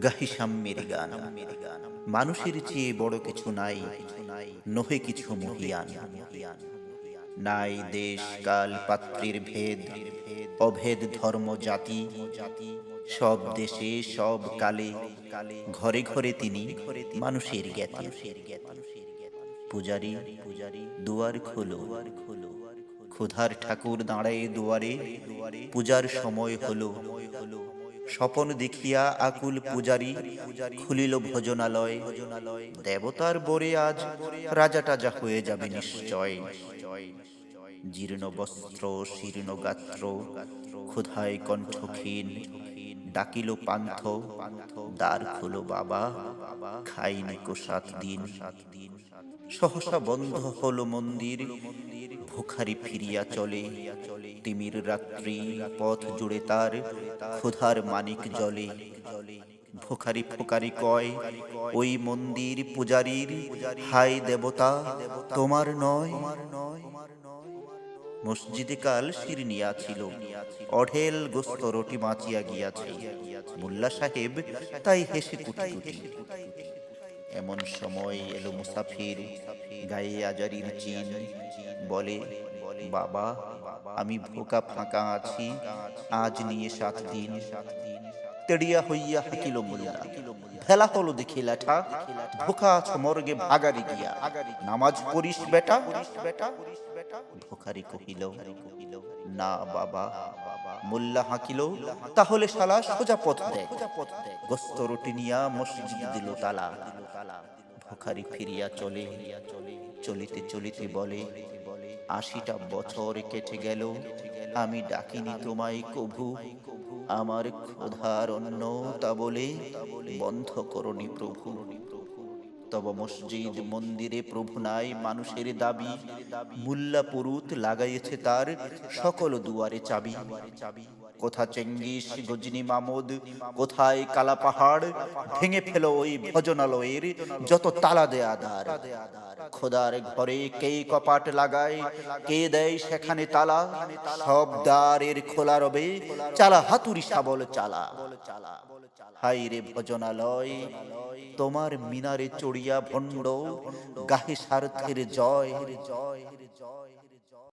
গাহি সাম্যের গান। মানুষের চেয়ে বড় কিছু নাই, নহে কিছু মহিয়ান। নাই দেশ কাল পাত্রের ভেদ, অভেদ ধর্ম জাতি। সব দেশে সব কালে, ঘরে ঘরে তিনি মানুষের জ্ঞাতি। পূজারী দুয়ার খোলো, ক্ষুধার ঠাকুর দাঁড়ায় দুয়ারে। পূজার সময় হলো, স্বপন দেখিয়া আকুল পূজারী খুলিল ভোজনালয়। দেবতার বরে আজ রাজা টাজা হয়ে যাবে নিশ্চয়। জীর্ণ বস্ত্র শীর্ণ গাত্র, ক্ষুধায় কণ্ঠক্ষীণ, ডাকিল পান্থ, দ্বার খোলো বাবা, খাইনি কো 7 দিন। সহসা বন্ধ হলো মন্দির, ভুখারি ফিরিয়া চলে। তিমির রাত্রি পথ জুড়ে তার, ক্ষুধার মানিক জলে। ভুখারি ফোকারি কয়, ওই মন্দির পূজারীর, হায় দেবতা তোমার নয়। মসজিদে কাল শিরনিয়া ছিল, অঢেল গোস্ত রুটি বাঁচিয়া গিয়াছে। মোল্লা সাহেব তাই হেসে কুটি কুটি। এমন সময় এলো মুসাফির, গায়ে আজারির চিন। বলে, বাবা আমি ভোকা ফাঁকা আছি, আজ নিয়ে 7 দিন। তেড়িয়া হইয়া হাকিল মোল্লা, ভেলা হলো দেখি লেঠা। ভোকা আছ মর্গে ভাগারি গিয়া, নামাজ পড়িস বেটা। ভোকারি কহিল, না বাবা। মোল্লা হাঁকিল, তাহলে শালা সোজা পথ দেখ। গোস্ত রুটি নিয়া মসজিদ দিল তালা। ভোকারি ফিরিয়া চলে, চলিতে চলিতে বলে, 80টা বছর কেটে গেল, আমি ডাকিনি তোমায় কভু। আমার ক্ষুধার অন্ন তা বলে বন্ধ করনি প্রভু। তব মসজিদ মন্দিরে প্রভু নাই মানুষের দাবি। মুল্লা পুরুত লাগাইছে তার সকল দুয়ারে চাবি। কোথা চেঙ্গিস গজনী মামুদ, কোথায় কালা পাহাড়, ভেঙে ফেলো ওই ভজনালয়ের যত তালা দেয়া দ্বার। খোদার ঘরে কে কপাট লাগায়, কে দেয় সেখানে তালা। সব দ্বারের খোলা রবে, চালা হাতুড়ি শাবল চালা। হাই রে ভজনালয়, তোমার মিনারে চড়িয়া ভণ্ড, গাহে স্বার্থের জয়।